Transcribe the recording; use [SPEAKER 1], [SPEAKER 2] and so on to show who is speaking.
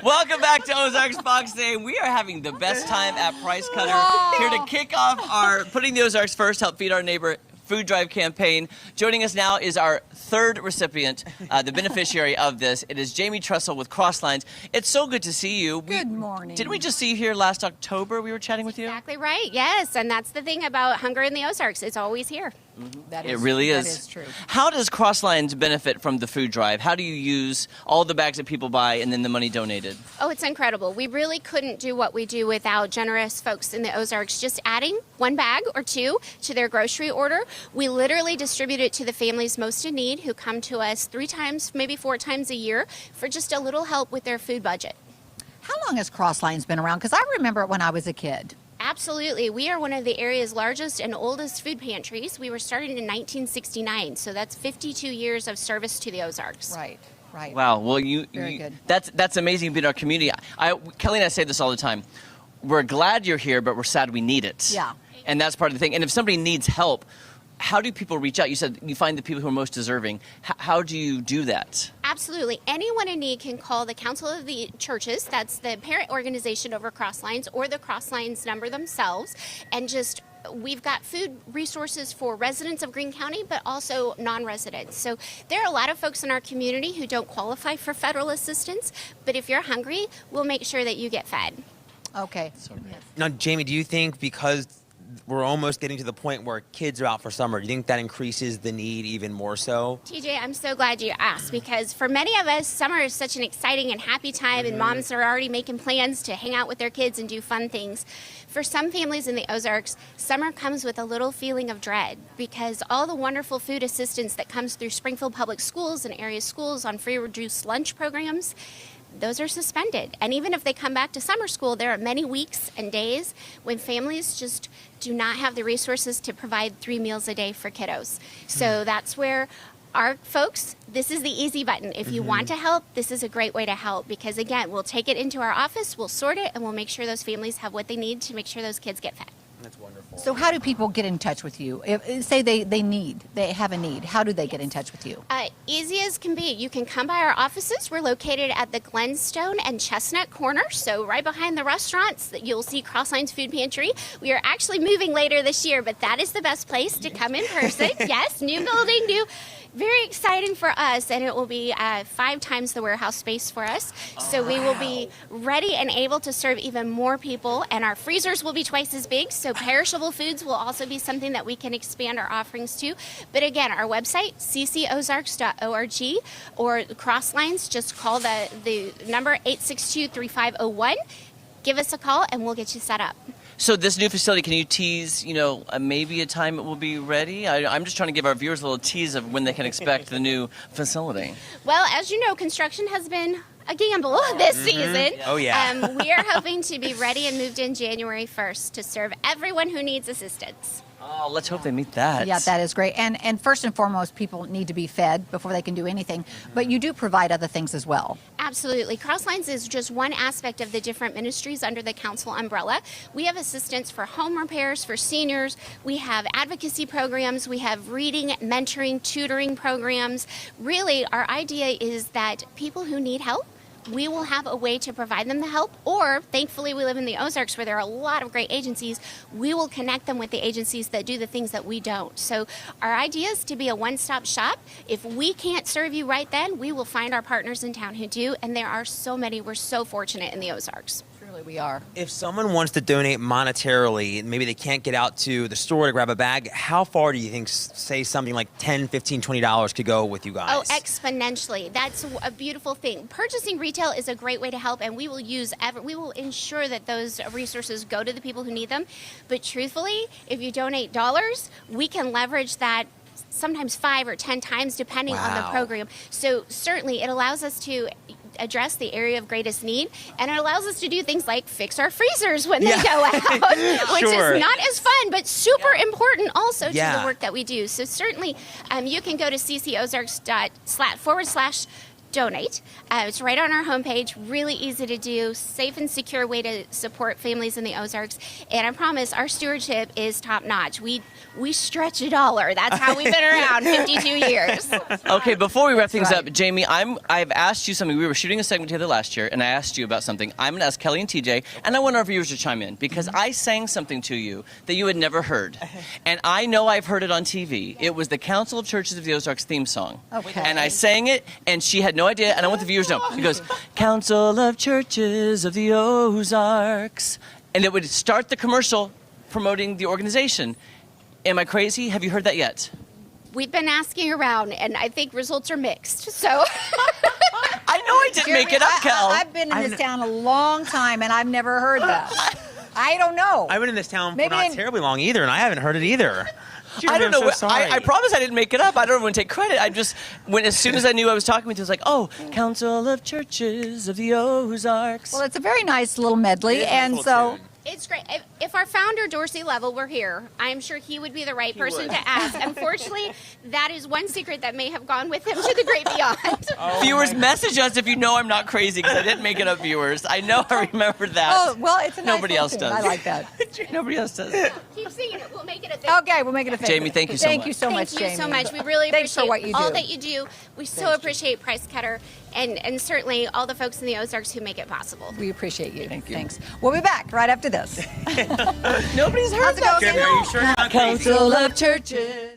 [SPEAKER 1] Welcome back to Ozarks Box Day. We are having the best time at Price Cutter. Here to kick off our Putting the Ozarks First, Help Feed Our Neighbor food drive campaign. Joining us now is our third recipient, the beneficiary of this. It is Jamie Trussell with Crosslines. It's so good to see you.
[SPEAKER 2] Good morning.
[SPEAKER 1] Didn't we just see you here last October? We were chatting with you?
[SPEAKER 3] Exactly right, yes. And that's the thing about Hunger in the Ozarks. It's always here.
[SPEAKER 1] It really is.
[SPEAKER 2] That is true.
[SPEAKER 1] How does Crosslines benefit from the food drive? How do you use all the bags that people buy and then the money donated?
[SPEAKER 3] Oh, it's incredible. We really couldn't do what we do without generous folks in the Ozarks just adding one bag or two to their grocery order. We literally distribute it to the families most in need who come to us 3 times, maybe 4 times a year for just a little help with their food budget.
[SPEAKER 2] How long has Crosslines been around? Because I remember it when I was a kid.
[SPEAKER 3] Absolutely. We are one of the area's largest and oldest food pantries. We were started in 1969, so that's 52 years of service to the Ozarks.
[SPEAKER 2] Right.
[SPEAKER 1] Wow. Well,
[SPEAKER 2] Very good.
[SPEAKER 1] That's amazing being in our community. Kelly and I say this all the time. We're glad you're here, but we're sad we need it.
[SPEAKER 2] Yeah.
[SPEAKER 1] And that's part of the thing. And if somebody needs help, how do people reach out? You said you find the people who are most deserving. How do you do that?
[SPEAKER 3] Absolutely. Anyone in need can call the Council of the Churches, that's the parent organization over Crosslines, or the Crosslines number themselves, and we've got food resources for residents of Greene County, but also non-residents. So there are a lot of folks in our community who don't qualify for federal assistance, but if you're hungry, we'll make sure that you get fed.
[SPEAKER 2] Okay.
[SPEAKER 4] Now, Jamie, do you think because we're almost getting to the point where kids are out for summer, do you think that increases the need even more so?
[SPEAKER 3] TJ, I'm so glad you asked, because for many of us, summer is such an exciting and happy time, and moms are already making plans to hang out with their kids and do fun things. For some families in the Ozarks, summer comes with a little feeling of dread, because all the wonderful food assistance that comes through Springfield Public Schools and area schools on free reduced lunch programs, those are suspended. And even if they come back to summer school, there are many weeks and days when families just do not have the resources to provide 3 meals a day for kiddos. So that's where our folks, this is the easy button. If you want to help, this is a great way to help, because again, we'll take it into our office, we'll sort it, and we'll make sure those families have what they need to make sure those kids get fed.
[SPEAKER 4] That's wonderful.
[SPEAKER 2] So how do people get in touch with you? Say they have a need. How do they get in touch with you?
[SPEAKER 3] Easy as can be. You can come by our offices. We're located at the Glenstone and Chestnut Corner, so right behind the restaurants. You'll see Crosslines Food Pantry. We are actually moving later this year, but that is the best place to come in person. Yes, new building, new. Very exciting for us, and it will be 5 times the warehouse space for us. So we will be ready and able to serve even more people, and our freezers will be twice as big, so perishable foods will also be something that we can expand our offerings to. But again, our website, ccozarks.org, or Crosslines, just call the number 862-3501. Give us a call, and we'll get you set up.
[SPEAKER 1] So this new facility, can you tease, maybe a time it will be ready? I'm just trying to give our viewers a little tease of when they can expect the new facility.
[SPEAKER 3] Well, as you know, construction has been a gamble this season.
[SPEAKER 4] Oh, yeah.
[SPEAKER 3] We are hoping to be ready and moved in January 1st to serve everyone who needs assistance.
[SPEAKER 1] Oh, let's hope they meet that.
[SPEAKER 2] Yeah, that is great. And first and foremost, people need to be fed before they can do anything. But you do provide other things as well.
[SPEAKER 3] Absolutely. Crosslines is just one aspect of the different ministries under the council umbrella. We have assistance for home repairs for seniors. We have advocacy programs. We have reading, mentoring, tutoring programs. Really, our idea is that people who need help, we will have a way to provide them the help, or thankfully we live in the Ozarks where there are a lot of great agencies. We will connect them with the agencies that do the things that we don't. So our idea is to be a one-stop shop. If we can't serve you right then, we will find our partners in town who do, and there are so many. We're so fortunate in the Ozarks.
[SPEAKER 2] Truly, we are.
[SPEAKER 4] If someone wants to donate monetarily, and maybe they can't get out to the store to grab a bag, how far do you think, say, something like $10, $15, $20 could go with you guys?
[SPEAKER 3] Oh, exponentially. That's a beautiful thing. Purchasing retail is a great way to help, and we will ensure that those resources go to the people who need them. But truthfully, if you donate dollars, we can leverage that sometimes 5 or 10 times depending on the program. So certainly it allows us to address the area of greatest need, and it allows us to do things like fix our freezers when they go out, which is not as fun, but super important also to the work that we do. So certainly you can go to ccozarks.// donate. It's right on our homepage, really easy to do, safe and secure way to support families in the Ozarks. And I promise our stewardship is top notch. We stretch a dollar. That's how we've been around 52 years.
[SPEAKER 1] Okay, before we wrap things up, Jamie, I've asked you something. We were shooting a segment together last year, and I asked you about something. I'm going to ask Kelly and TJ, and I want our viewers to chime in, because I sang something to you that you had never heard. And I know I've heard it on TV. It was the Council of Churches of the Ozarks theme song.
[SPEAKER 2] Okay.
[SPEAKER 1] And I sang it, and she had no idea, and I want the viewers to know. She goes, Council of Churches of the Ozarks. And it would start the commercial promoting the organization. Am I crazy? Have you heard that yet?
[SPEAKER 3] We've been asking around, and I think results are mixed. So
[SPEAKER 1] I know I didn't make it up, Kel.
[SPEAKER 2] I've been in this town a long time, and I've never heard that. I don't know.
[SPEAKER 4] I've been in this town
[SPEAKER 2] Maybe
[SPEAKER 4] for not
[SPEAKER 2] in-
[SPEAKER 4] terribly long either, and I haven't heard it either.
[SPEAKER 1] I don't know.
[SPEAKER 4] I'm so sorry.
[SPEAKER 1] I promise I didn't make it up. I don't want to take credit. I just, as soon as I knew I was talking with you, I was like, oh, Council of Churches of the Ozarks.
[SPEAKER 2] Well, it's a very nice little medley,
[SPEAKER 4] It is a
[SPEAKER 2] and
[SPEAKER 4] nice
[SPEAKER 2] so
[SPEAKER 4] little tune.
[SPEAKER 3] it's great. If our founder, Dorsey Level, were here, I'm sure he would be the right person to ask. Unfortunately, that is one secret that may have gone with him to the great beyond.
[SPEAKER 1] Viewers, message us if you know I'm not crazy, because I didn't make it up, viewers. I know I remember that.
[SPEAKER 2] oh well, it's a nice
[SPEAKER 1] Nobody
[SPEAKER 2] little
[SPEAKER 1] else
[SPEAKER 2] tune.
[SPEAKER 1] does.
[SPEAKER 2] I like that.
[SPEAKER 1] Nobody else does.
[SPEAKER 3] Keep singing it. We'll make it a thing.
[SPEAKER 2] Okay, we'll make it a thing.
[SPEAKER 1] Jamie, thank you so
[SPEAKER 2] Thank
[SPEAKER 1] much.
[SPEAKER 2] you so much,
[SPEAKER 3] Thank you
[SPEAKER 2] Jamie.
[SPEAKER 3] so much. We really
[SPEAKER 2] Thanks
[SPEAKER 3] appreciate
[SPEAKER 2] for what you
[SPEAKER 3] all
[SPEAKER 2] do.
[SPEAKER 3] that you do. We so appreciate Price Cutter and certainly all the folks in the Ozarks who make it possible.
[SPEAKER 2] We appreciate you.
[SPEAKER 1] Thank you.
[SPEAKER 2] Thanks. We'll be back right after this.
[SPEAKER 1] Nobody's heard
[SPEAKER 2] How's it
[SPEAKER 1] that.
[SPEAKER 2] going?
[SPEAKER 4] Jeffrey, are you sure you're not crazy?
[SPEAKER 2] Council of Churches.